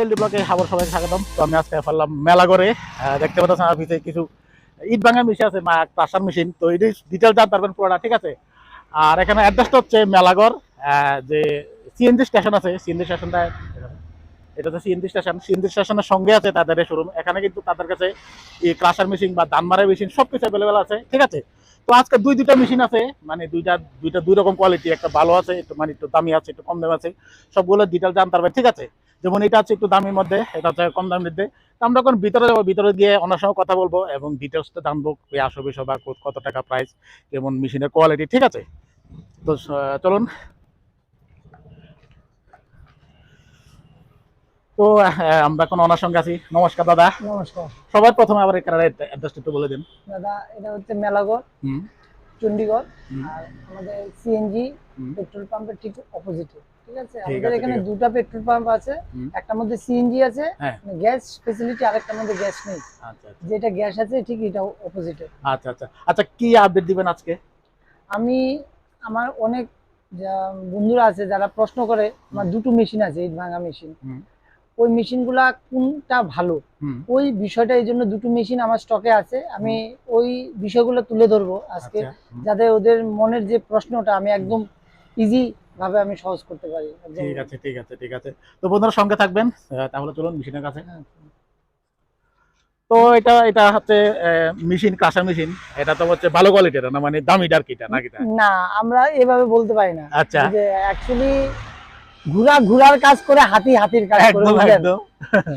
এলডি ব্লকে আবার সবাই স্বাগতম। তো আমি আজকে পারলাম মেলাগড়ে, দেখতে পাচ্ছেন আমার পিছিয়ে কিছু ইট ভাঙা মেশিন আছে, ক্রাশার মেশিন। তো এই ডিটেল জানতে পারবেন পুরোটা, ঠিক আছে। আর এখানে অ্যাড্রেসটা হচ্ছে মেলাগড়, যে সিএনজি স্টেশন আছে, সিএনজি স্টেশনটা এটা হচ্ছে সিএনজি স্টেশন। সিএনজি স্টেশনের সঙ্গে আছে তাদের শোরুম। এখানে কিন্তু তাদের কাছে এই ক্রাশার মেশিন বা ধান মারার মেশিন সবকিছু অ্যাভেলেবেল আছে, ঠিক আছে। তো আজকে দুইটা মেশিন আছে, মানে দুইটা দুই রকম কোয়ালিটি, একটা ভালো আছে, একটু মানে একটু দামি আছে, একটু কম দামি আছে। সবগুলো ডিটেল জানতে পারবেন, ঠিক আছে। যেমন এটা হচ্ছে একটু দামের মধ্যে, এটা হচ্ছে কম দামের মধ্যে। তো আমরা এখন ভিতরে যাবো, ভিতরে গিয়ে ওনার সঙ্গে কথা বলবো এবং ডিটেলসটা জানবো, আসো বিষয় বা কত টাকা প্রাইস, কেমন মেশিনের কোয়ালিটি, ঠিক আছে। তো চলুন। তো আমরা এখন ওনার সঙ্গে আছি। নমস্কার দাদা। নমস্কার সবার প্রথমে আবার এখানে অ্যাড্রেসটা একটু বলে দিন। দাদা, এটা হচ্ছে মেলাগড়, হুম চণ্ডীগড়। হুম আর আমাদের সিএনজি হুম, পেট্রোল পাম্পের ঠিক অপোজিটে, ঠিক আছে। ঠিক আমাদের আছে, এখানে ঠিক আছে। দুটো পেট্রোল পাম্প আছে, হুম, একটার মধ্যে সিএনজি আছে, হ্যাঁ, গ্যাস ফেসিলিটি, আরেকটার মধ্যে গ্যাস নেই। আচ্ছা আচ্ছা যেটা গ্যাস আছে ঠিক এটা অপোজিটে। আচ্ছা আচ্ছা আচ্ছা, কি আপডেট দিবেন আজকে? আমি আমার অনেক বন্ধুরা আছে যারা প্রশ্ন করে, আমার হুম দুটো মেশিন আছে, ইট ভাঙা মেশিন। হুম ওই মেশিনগুলা কোনটা ভালো, হুম, ওই বিষয়টা, এই জন্য দুটো মেশিন আমার স্টকে আছে। আমি হুম, ওই বিষয়গুলো তুলে ধরবো আজকে, আচ্ছা, হুম, যাতে ওদের মনের যে প্রশ্নটা আমি একদম ইজি ভাবে আমি সহজ করতে পারি একদম। ঠিক আছে, ঠিক আছে, ঠিক আছে। তো বন্ধুরা সঙ্গে থাকবেন, তাহলে চলুন মেশিনের কাছে। হ্যাঁ। তো এটা এটা হচ্ছে মেশিন, ক্রাশার মেশিন। এটা তো হচ্ছে ভালো কোয়ালিটির না, মানে দামি ডার্কিটা নাকি? না, আমরা এভাবে বলতে পারি না। আচ্ছা, যে অ্যাকচুয়ালি ঘোড়ার কাজ করে, হাতির কাজ করে, একদম বুঝলেন? একদম।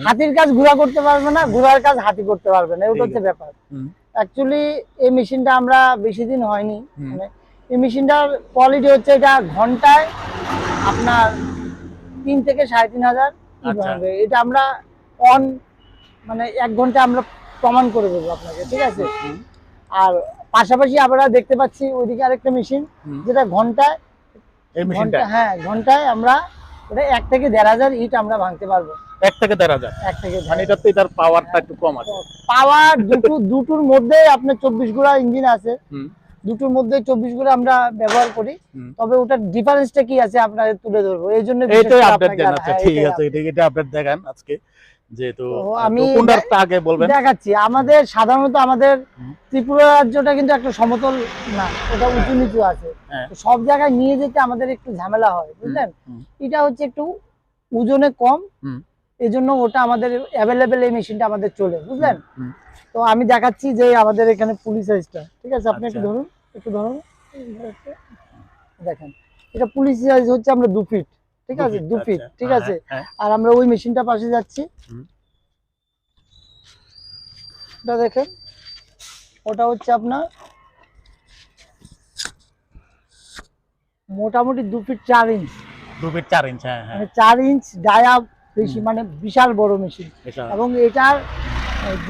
হাতির কাজ ঘোড়া করতে পারবে না, ঘোড়ার কাজ হাতি করতে পারবে না, ওটা হচ্ছে ব্যাপার। হুম অ্যাকচুয়ালি এই মেশিনটা আমরা বেশি দিন হয়নি, হুম, মানে এই মেশিনটার কোয়ালিটি হচ্ছে, এটা ঘন্টায় আপনার 3 থেকে 3,500 ইট আচ্ছা, ভাঙবে। এটা আমরা অন, মানে 1 ঘন্টা আমরা প্রমাণ করে দেবো আপনাকে, ঠিক আছে। হুম, আর পাশাপাশি আমরা দেখতে পাচ্ছি ওইদিকে আরেকটা মেশিন, হুম, যেটা ঘন্টায় এই মেশিনটা হ্যাঁ, ঘন্টায় আমরা ওটা 1 থেকে 1,500 ইট আমরা ভাঙতে পারবো। 1 থেকে 1,500, 1 থেকে মানে এটা তো এটার পাওয়ারটা একটু কম আছে। পাওয়ার দুটোর মধ্যে আপনার 24 ঘোড়া ইঞ্জিন আছে, হুম দুটোর মধ্যে 24 ঘোড়া আমরা ব্যবহার করি। হুম, তবে ওটার ডিফারেন্সটা কি আছে আপনাদের তুলে ধরবো, এই জন্য এইটাই আপডেট দেন। আচ্ছা, ঠিক আছে, এটা আপডেট দেখান আজকে, যেহেতু তো তো আমি কোনটা আগে বলবেন? দেখাচ্ছি। আমাদের সাধারণত আমাদের হুম, ত্রিপুরা রাজ্যটা কিন্তু একটা সমতল না, এটা উঁচু নিচু আছে। হ্যাঁ, তো সব জায়গায় নিয়ে যেতে আমাদের একটু ঝামেলা হয়, বুঝলেন। হুম এটা হচ্ছে একটু ওজনে কম, হুম এই জন্য ওটা আমাদের অ্যাভেলেবেল, এই মেশিনটা আমাদের চলে, বুঝলেন। হুম, তো আমি দেখাচ্ছি যে আমাদের এখানে পুলিশ সাইজটা, ঠিক আছে। আপনি আচ্ছা, একটু ধরুন, দেখেন। এটা পুলিশ সাইজ হচ্ছে আমরা 2 ফিট, ঠিক 2 আছে, ফিট, 2 ফিট, আচ্ছা, ঠিক হ্যাঁ আছে। হ্যাঁ, আর আমরা ওই মেশিনটা পাশে যাচ্ছি, হুম, এটা দেখেন। ওটা হচ্ছে আপনার মোটামুটি 2 ফিট 4 ইঞ্চ, 2 ফিট 4 ইঞ্চ, হ্যাঁ হ্যাঁ, মানে 4 ইঞ্চ ডায়া বেশি, মানে বিশাল বড় মেশিন। এটা, এবং এটার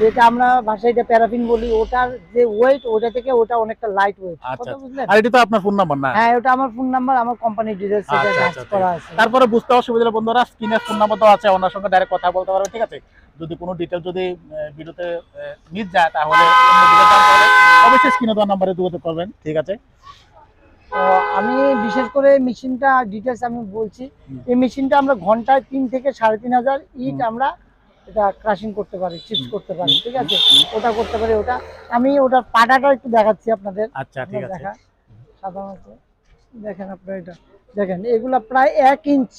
যেটা আমরা ভাষায় এটা প্যারাফিন বলি, ওটার যে ওয়েট, ওটা থেকে ওটা অনেকটা লাইট ওয়েট, আচ্ছা, কথা বুঝলেন। আর এটা তো আপনার ফোন নাম্বার না? হ্যাঁ, ওটা আমার ফোন নাম্বার, আমার কোম্পানির ডিটেইলস এটা আচ্ছা ম্যাচ আচ্ছা, ঠিক করা আছে। আছে। তারপরে বুঝতে অসুবিধা হলে বন্ধুরা স্ক্রিনে ফোন নাম্বার তো আছে, ওনার সঙ্গে ডাইরেক্ট কথা বলতে পারবেন, ঠিক আছে। যদি কোনো ডিটেল যদি ভিডিওতে মিস যায়, তাহলে অন্য দিকে জানতে হলে অবশ্যই স্ক্রিনে দেওয়া নাম্বারে যোগাযোগ করবেন, ঠিক আছে। তো আমি বিশেষ করে মেশিনটা ডিটেলস আমি বলছি। হুম, এই মেশিনটা আমরা ঘন্টায় 3 থেকে 3,500 ইট হুম, আমরা এটা ক্রাশিং করতে পারি, চিপস হুম, করতে পারি, হুম, ঠিক হুম, আছে। হুম, ওটা করতে পারি। ওটা আমি ওটার পাটাটা একটু দেখাচ্ছি আপনাদের, আচ্ছা, ঠিক আছে। দেখা সাধারণত দেখেন আপনারা, এটা দেখেন, এগুলা প্রায় 1 ইঞ্চ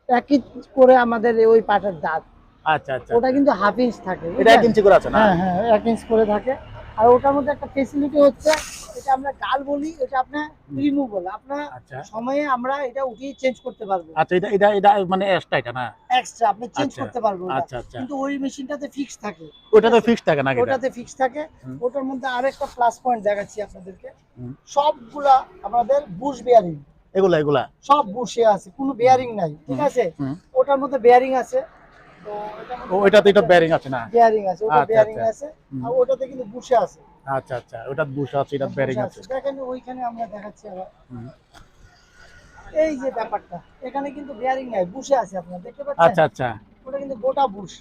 1 ইঞ্চ করে আমাদের ওই পাটার দাঁত। আচ্ছা আচ্ছা, ওটা কিন্তু হাফ ইঞ্চ থাকে, এটা 1 বুঝলেন? ইঞ্চি করে আছে না? হ্যাঁ হ্যাঁ, 1 ইঞ্চ করে থাকে। আর ওটার মধ্যে একটা ফেসিলিটি হচ্ছে, এটা আমরা গাল বলি, এটা আপনার রিমুভেবল, আপনার আচ্ছা সময়ে আমরা এটা উঠিয়ে চেঞ্জ করতে পারবো। আচ্ছা, এটা মানে এক্সট্রা, এটা না? এক্সট্রা আপনি চেঞ্জ আচ্ছা করতে পারবো ওটা। আচ্ছা আচ্ছা, কিন্তু ওই মেশিনটাতে ফিক্স থাকে, ওটা তো ফিক্স থাকে নাকি? এটা ওটাতে ফিক্স থাকে। হুম, ওটার মধ্যে আরেকটা প্লাস পয়েন্ট দেখাচ্ছি আপনাদেরকে। হুম, সবগুলা আমাদের বুশ বেয়ারিং, এগুলা এগুলা, সব বুশে আছে, কোনো বেয়ারিং নাই, ঠিক হুম আছে। হুম, ওটার মধ্যে বেয়ারিং আছে। তো এটার ও মধ্যে এটাতে এটা বেয়ারিং আছে না? বেয়ারিং আছে, ওটা আচ্ছা বেয়ারিং আচ্ছা, আছে। হুম, আর ওটাতে কিন্তু বুশে আছে, আচ্ছা আচ্ছা, ওটা বুশ আছে, এটা বেয়ারিং বুশে আছে। আছে। দেখেন ওইখানে আমরা দেখাচ্ছি আবার, হুম, এই যে ব্যাপারটা, এখানে কিন্তু বেয়ারিং নাই, বুশে আছে, আপনারা দেখতে পাচ্ছেন। আচ্ছা আচ্ছা, ওটা কিন্তু গোটা বুশ।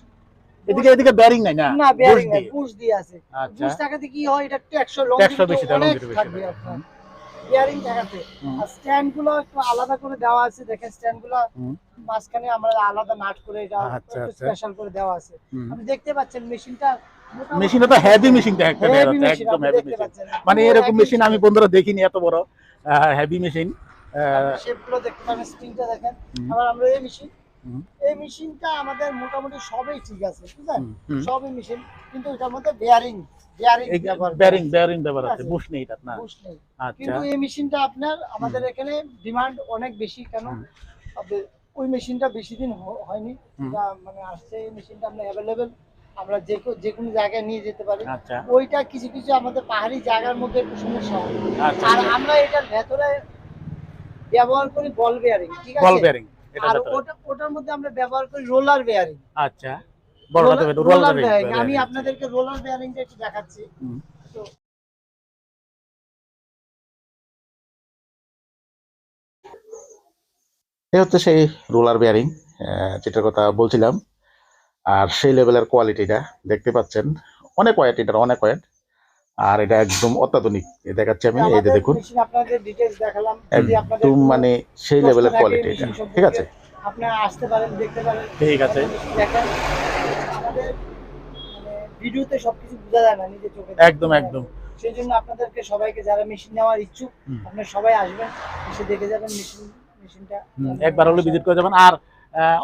এদিকে এদিকে বেয়ারিং নাই না? না, বুশ বেয়ারিং নাই, দিয়ে, বুশ দিয়ে আছে। আচ্ছা, বুশ থাকাতে কি হয়, এটা একটু 100 100 লংজিভিটি বেশি, অনেক লংজিভিটি বেশি থাকবে থাকে। আপনার। বিয়ারিং দেখাতে। হুম। আর স্ট্যান্ড গুলো একটু আলাদা করে দেওয়া আছে, দেখেন স্ট্যান্ড গুলো হুম। মাঝখানে আমরা আলাদা নাট করে এটা আচ্ছা, একটু আচ্ছা। স্পেশাল করে দেওয়া আছে। হুম। আপনি দেখতে পাচ্ছেন মেশিনটা মেশিনটা তো হেভি মেশিন একটা দেখা হেভি যাচ্ছে, মেশিন একদম আপনি হেভি দেখতে মেশিন। পাচ্ছেন, মানে পুরো এরকম 1 মেশিন আমি ইঞ্চি। বন্ধুরা দেখিনি, এত বড় হেভি মেশিন। আপনি শেপগুলো দেখতে পাবেন, স্প্রিংটা দেখেন। হুম। আবার আমরা হুম। এই মেশিনটা আমাদের মোটামুটি সবই ঠিক আছে, বুঝলেন? হুম। হুম। সবই মেশিন, কিন্তু এটার মধ্যে বেয়ারিং বেয়ারিং এই ব্যবহার করা বেয়ারিং আছে, বেয়ারিং ব্যবহার ঠিক আছে, আছে? বুশ নেই এটা না। বুশ নেই। আচ্ছা। কিন্তু এই মেশিনটা আপনার হুম। আমাদের এখানে ডিমান্ড অনেক বেশি, কেন? হুম। আপনার ওই মেশিনটা বেশি দিন হয়নি, হুম। এটা মানে আসছে। এই মেশিনটা আমরা অ্যাভেলেবেল, আমরা যে কোনো জায়গায় নিয়ে যেতে পারি। আচ্ছা, ওইটা কিছু কিছু আমাদের পাহাড়ি জায়গার মধ্যে একটু সমস্যা হয়। আচ্ছা, আর আচ্ছা। আমরা এটার ভেতরে ব্যবহার করি বল বেয়ারিং, ঠিক বল আছে? বেয়ারিং এটার আর ভেতরে। ওটার মধ্যে আমরা ব্যবহার করি রোলার বেয়ারিং। আচ্ছা, বড়টাতে রোল রোলার বেয়ারিং বেয়ারিং আমি বেয়ারিং। আপনাদেরকে রোলার বেয়ারিংটা একটু দেখাচ্ছি। হুম। তো এই হচ্ছে সেই রোলার বেয়ারিং যেটার কথা বলছিলাম। আর সেই লেভেলের কোয়ালিটিটা দেখতে পাচ্ছেন, অনেক ওয়েট, এটার অনেক ওয়েট। আর এটা একদম অত্যাধুনিক, এই দেখাচ্ছি আমি, এই যে আমাদের দেখুন, মেশিন আপনাদের ডিটেইলস দেখালাম। যদি আপনাদের একদম কোনো মানে সেই প্রশ্ন লেভেলের থাকে কোয়ালিটি এটা, মেশিন ঠিক সম্পর্কে, আছে। আপনারা আসতে পারেন, দেখতে পারেন, ঠিক আছে। আমাদের মেশিন দেখেন। আমাদের মানে ভিডিওতে সবকিছু বোঝা যায় না, নিজে চোখে একদম বোঝা যায় না। একদম। সেই জন্য আপনাদেরকে সবাইকে, যারা মেশিন নেওয়ার ইচ্ছুক, হুম। আপনারা সবাই আসবেন, এসে দেখে যাবেন মেশিনটা। একবার হলে ভিজিট করে যাবেন। আর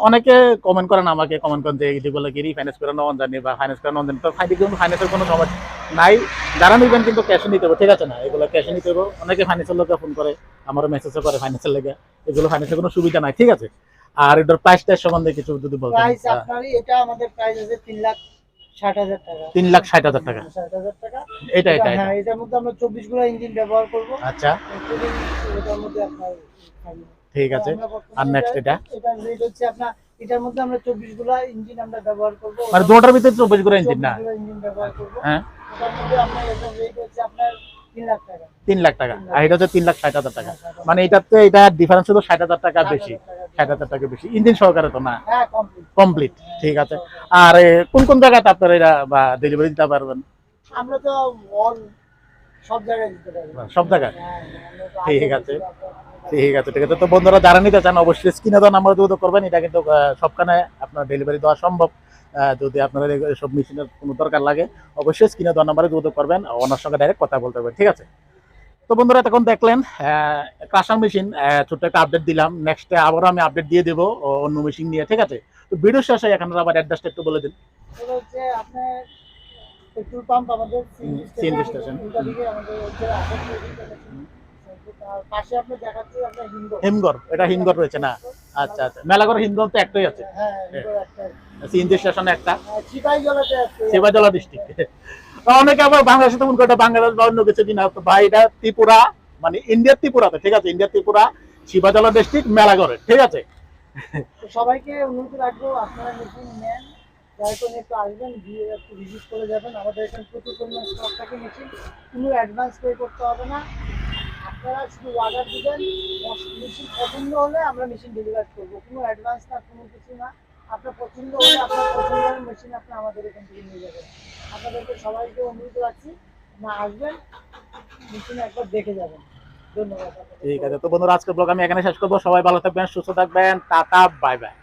অনেকে কমেন্ট করেন, আমাকে কমেন্ট করেন যে যেগুলো কি ফাইন্যান্স করে নেওয়া জানি বা ফাইন্যান্স করে নেওয়া জানি, তো কিন্তু ফাইন্যান্সের কোনো সমস্যা নাই। যারা নেবেন কিন্তু ক্যাশে নিতে হবে, ঠিক আছে না, এগুলো ক্যাশে নিতে হবে। অনেকে ফাইন্যান্সের লোকে ফোন করে, আমারও মেসেজও করে ফাইন্যান্সের লেগে, এগুলো ফাইন্যান্সের কোনো সুবিধা নাই, ঠিক আছে। আর এটার প্রাইসটা সম্বন্ধে কিছু যদি বলতেন। প্রাইস আপনার এটা আমাদের প্রাইস আছে 3,60,000 টাকা। 3,60,000 টাকা। 60,000 টাকা। এটা এটা এটা হ্যাঁ, এটার মধ্যে আমরা 24 গুলা ইঞ্জিন ব্যবহার করব। আচ্ছা, ইনক্লুডিং এটার মধ্যে আপনার থাকবে। ঠিক আছে। আমরা আর বর্তমানে নেক্সট এটা এটার রেট হচ্ছে আপনার, এটার মধ্যে আমরা 24 গুলা ইঞ্জিন আমরা ব্যবহার করব। মানে দুটার ভিতরে 24 করে ইঞ্জিন 24 না। গুলা ইঞ্জিন ব্যবহার করব। হ্যাঁ, এটার মধ্যে আপনার এটার রেট হচ্ছে আপনার 3 লাখ টাকা। 3,00,000 টাকা, আর এটা হচ্ছে 3,60,000 টাকা। হ্যাঁ, মানে এটাতে এটা ডিফারেন্স হলো 60,000 টাকা বেশি, 60,000 টাকা বেশি, ইঞ্জিন সহকারে তো না, হ্যাঁ, কমপ্লিট। কমপ্লিট, ঠিক আছে। আর কোন কোন জায়গাতে আপনারা এটা বা ডেলিভারি দিতে পারবেন? আমরা তো অল সব জায়গায় দিতে পারবো। সব জায়গায়, হ্যাঁ, আমরা তো ঠিক আগে আছে। বলছি আপনার। ঠিক আছে, ঠিক আছে। তো বন্ধুরা যারা নিতে চান অবশ্যই স্ক্রিনে দেওয়া নাম্বার যোগাযোগ করবেন। এটা কিন্তু সবখানে আপনার ডেলিভারি দেওয়া সম্ভব। যদি আপনাদের সব মেশিনের কোনো দরকার লাগে, অবশ্যই স্ক্রিনে দেওয়া নাম্বারে যোগাযোগ করবেন, ওনার সঙ্গে ডাইরেক্ট কথা বলতে পারবেন, ঠিক আছে। তো বন্ধুরা তখন দেখলেন ক্রাশার মেশিন, ছোট্ট একটা আপডেট দিলাম। নেক্সটে আবারও আমি আপডেট দিয়ে দেবো অন্য মেশিন নিয়ে, ঠিক আছে। তো ভিডিও শেষে এখানে আবার অ্যাড্রেসটা একটু বলে দিন। এটা হচ্ছে আপনার পেট্রোল পাম্প, আমাদের সিএনজি স্টেশন। দিকে আমাদের হচ্ছে আর পাশে আপনি দেখাচ্ছি আপনার হিন্দু। হিমঘর, এটা হিমঘর রয়েছে না? আচ্ছা আচ্ছা, মেলাঘর হিমঘর তো একটাই আছে। হ্যাঁ, হিন্দু একটা। সিএনজি স্টেশন একটা, সিপাহীজলাতে আছে। সিপাহীজলা ডিস্ট্রিক্ট। অনেকে আবার বাংলাদেশে তেমন করে বাংলাদেশ বা অন্য কিছু কিনা, তো ভাই এটা ত্রিপুরা, মানে ইন্ডিয়ার ত্রিপুরাতে, ঠিক আছে, ইন্ডিয়ার ত্রিপুরা, সিপাহীজলা ডিস্ট্রিক্ট, মেলাঘরে, ঠিক আছে। তো সবাইকে অনুরোধ রাখবো, আপনারা মেশিন নেন, দয়া করে একটু আসবেন, গিয়ে একটু ভিজিট করে যাবেন। আমাদের এখানে প্রচুর পরিমাণ স্টক থাকে মেশিন, কোনো অ্যাডভান্স পে করতে হবে না। আপনারা শুধু অর্ডার দিবেন, মেশিন পছন্দ হলে আমরা মেশিন ডেলিভার করবো, কোনো অ্যাডভান্স না, কোনো কিছু না। আপনার পছন্দ হলে আপনার পছন্দের মেশিন আপনি আমাদের এখান থেকে নিয়ে যাবেন। আপনাদেরকে সবাইকে অনুরোধ রাখছি, আপনারা আসবেন, মেশিন একবার দেখে যাবেন। ধন্যবাদ আপনাদের। ঠিক আছে, তো বন্ধুরা আজকের ব্লগ আমি এখানে শেষ করবো। সবাই ভালো থাকবেন, সুস্থ থাকবেন, টাটা, বাই বাই।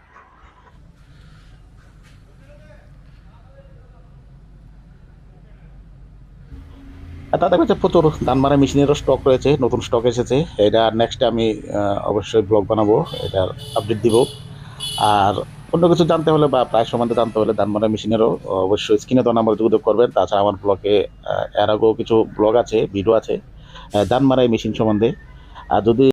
তাতে হচ্ছে প্রচুর ধান মারা মেশিনেরও স্টক রয়েছে, নতুন স্টক এসেছে। এটা নেক্সট আমি অবশ্যই ব্লগ বানাবো, এটার আপডেট দিব। আর অন্য কিছু জানতে হলে বা প্রায় সম্বন্ধে জানতে হলে ধান মারা মেশিনেরও অবশ্যই স্ক্রিনে দেওয়া নাম্বার যোগাযোগ করবেন। তাছাড়া আমার ব্লগে এর আগেও কিছু ব্লগ আছে, ভিডিও আছে ধান মারা মেশিন সম্বন্ধে। আর যদি